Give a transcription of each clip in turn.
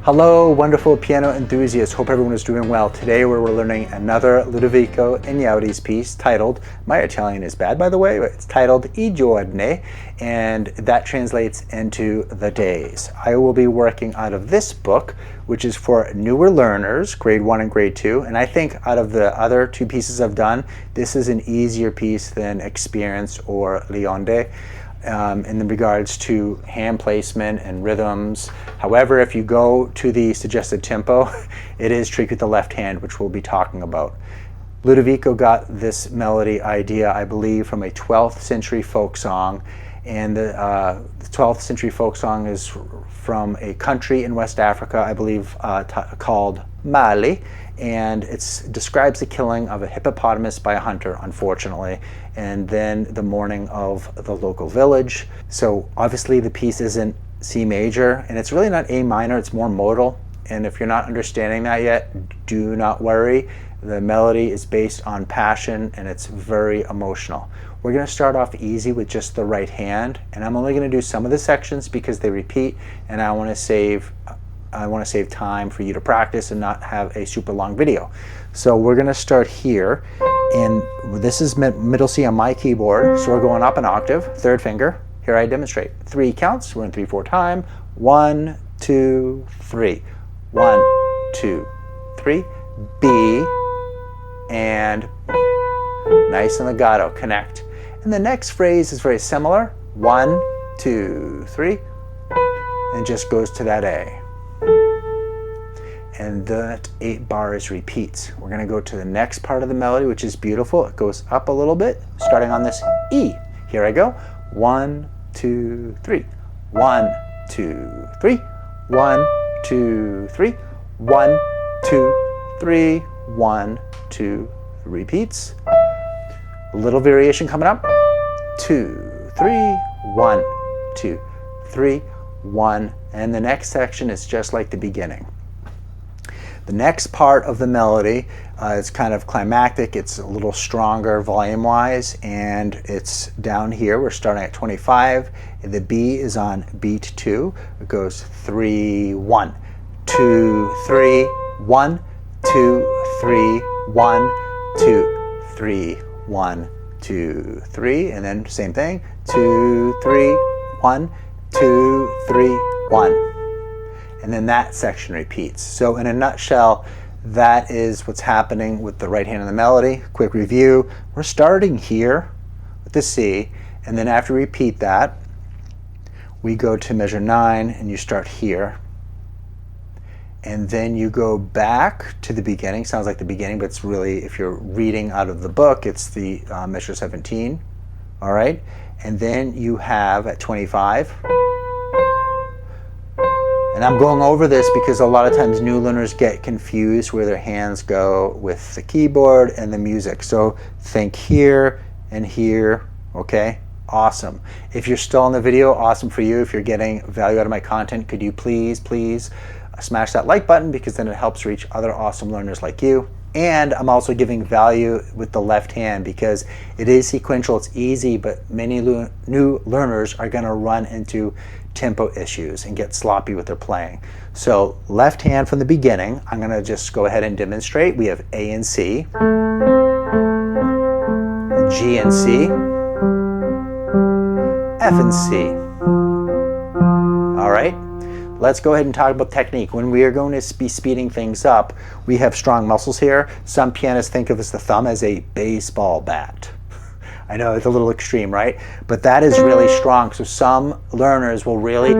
Hello, wonderful piano enthusiasts. Hope everyone is doing well. Today we're learning another Ludovico Einaudi's piece titled, my Italian is bad by the way, but it's titled I Giorni, and that translates into the days. I will be working out of this book, which is for newer learners, grade 1 and grade 2, and I think out of the other two pieces I've done, this is an easier piece than Experience or Leonde. In regards to hand placement and rhythms. However, if you go to the suggested tempo, it is tricky with the left hand, which we'll be talking about. Ludovico got this melody idea, I believe, from a 12th century folk song, and the 12th century folk song is from a country in West Africa, I believe, called Mali, and it describes the killing of a hippopotamus by a hunter, unfortunately, and then the mourning of the local village. So obviously the piece isn't C major, and it's really not A minor, it's more modal, and if you're not understanding that yet, do not worry. The melody is based on passion and it's very emotional. We're going to start off easy with just the right hand, and I'm only going to do some of the sections because they repeat, and I want to save time for you to practice and not have a super long video. So we're going to start here, and this is middle C on my keyboard, so we're going up an octave, third finger. Here I demonstrate. 3 counts, we're in 3/4 time. 1, 2, 3. 1, 2, 3. B, and nice and legato, connect. And the next phrase is very similar. 1, 2, 3, and just goes to that A. And that 8 bars repeats. We're going to go to the next part of the melody, which is beautiful. It goes up a little bit, starting on this E. Here I go. 1, 2, 3. 1, 2, 3. 1, 2, 3. 1, 2, 3. 1, 2, repeats. A little variation coming up. 2, 3. 1, 2, 3. 1. And the next section is just like the beginning. The next part of the melody is kind of climactic. It's a little stronger volume-wise, and it's down here. We're starting at 25. The B is on beat 2. It goes 3, 1, 2, 3, 1, 2, 3, 1, 2, 3, 1, 2, 3, and then same thing. 2, 3, 1, 2, 3, 1. And then that section repeats. So in a nutshell, that is what's happening with the right hand of the melody. Quick review. We're starting here with the C, and then after we repeat that, we go to measure 9, and you start here. And then you go back to the beginning. Sounds like the beginning, but it's really, if you're reading out of the book, it's the measure 17. All right? And then you have at 25. And I'm going over this because a lot of times new learners get confused where their hands go with the keyboard and the music. So think here and here, okay? Awesome. If you're still in the video, awesome for you. If you're getting value out of my content, could you please smash that like button, because then it helps reach other awesome learners like you. And I'm also giving value with the left hand because it is sequential, it's easy, but many new learners are going to run into tempo issues and get sloppy with their playing. So left hand from the beginning, I'm going to just go ahead and demonstrate. We have A and C, G and C, F and C. All right, let's go ahead and talk about technique. When we are going to be speeding things up, we have strong muscles here. Some pianists think of the thumb as a baseball bat. I know it's a little extreme, right? But that is really strong. So some learners will really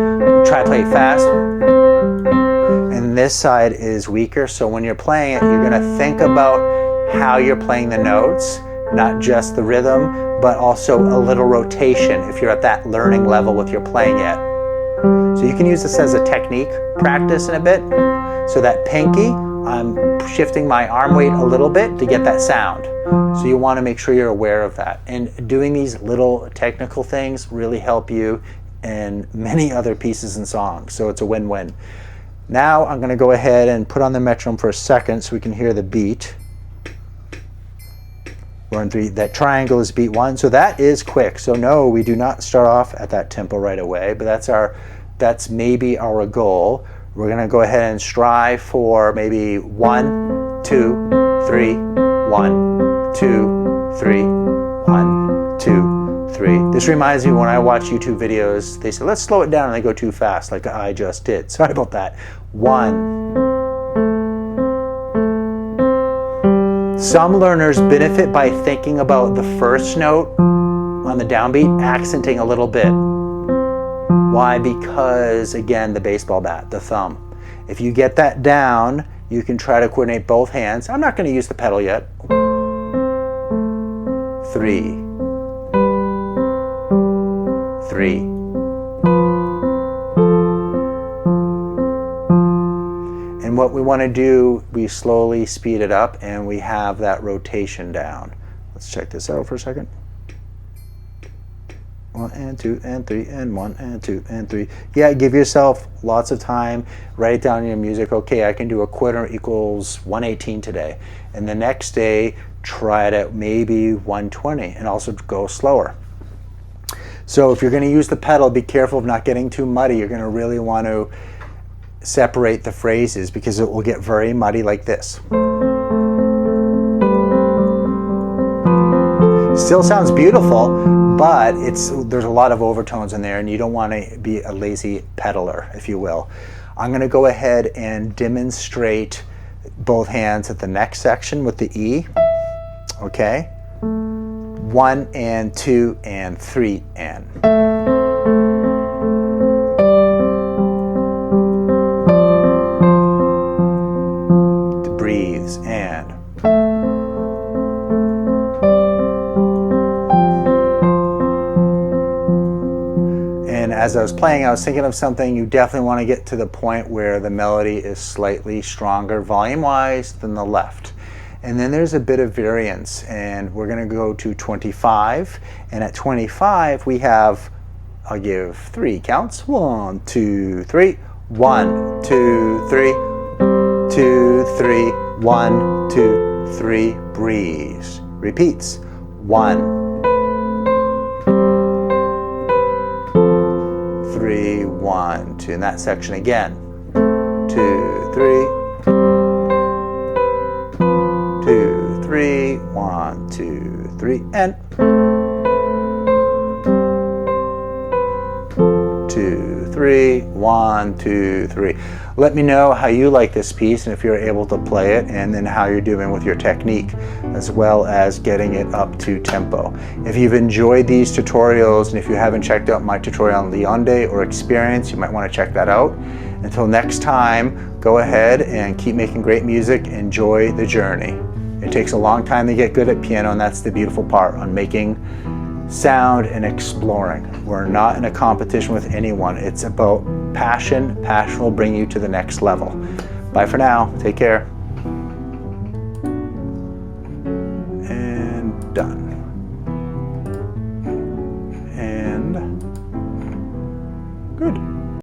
try to play fast, and this side is weaker. So when you're playing it, you're going to think about how you're playing the notes, not just the rhythm, but also a little rotation if you're at that learning level with your playing yet. So you can use this as a technique practice in a bit. So that pinky, I'm shifting my arm weight a little bit to get that sound. So you want to make sure you're aware of that. And doing these little technical things really help you in many other pieces and songs. So it's a win-win. Now I'm going to go ahead and put on the metronome for a second so we can hear the beat. We're in 3. That triangle is beat 1. So that is quick. So no, we do not start off at that tempo right away, but that's maybe our goal. We're going to go ahead and strive for maybe 1, 2, 3, 1, 2, 3, 1, 2, 3. This reminds me when I watch YouTube videos, they say, let's slow it down, and they go too fast, like I just did. Sorry about that. 1. Some learners benefit by thinking about the first note on the downbeat, accenting a little bit. Why? Because, again, the baseball bat, the thumb. If you get that down, you can try to coordinate both hands. I'm not going to use the pedal yet. 3, 3. And what we want to do, we slowly speed it up and we have that rotation down. Let's check this out for a second. 1 and 2 and 3 and 1 and 2 and 3. Yeah, give yourself lots of time. Write it down in your music. Okay, I can do a quarter equals 118 today. And the next day, try it at maybe 120 and also go slower. So if you're going to use the pedal, be careful of not getting too muddy. You're going to really want to separate the phrases because it will get very muddy like this. Still sounds beautiful, but there's a lot of overtones in there, and you don't want to be a lazy pedaler, if you will. I'm going to go ahead and demonstrate both hands at the next section with the E. Okay? 1 and 2 and 3 and. Breathes and. As I was playing, I was thinking of something. You definitely want to get to the point where the melody is slightly stronger volume-wise than the left. And then there's a bit of variance, and we're going to go to 25. And at 25, we have, I'll give 3 counts. 1, 2, 3. 1, 2, 3. 2, 3. 1, 2, 3. Breathes. Repeats. 1, 3, 1, 2. In that section again. 2, 3. 2, 3. 1, 2, 3. And 2, 3. 1, 2, 3. Let me know how you like this piece and if you're able to play it, and then how you're doing with your technique, as well as getting it up to tempo. If you've enjoyed these tutorials, and if you haven't checked out my tutorial on Leonde or Experience, you might want to check that out. Until next time, go ahead and keep making great music. Enjoy the journey. It takes a long time to get good at piano, and that's the beautiful part on making sound and exploring. We're not in a competition with anyone. It's about passion. Passion will bring you to the next level. Bye for now. Take care. And done.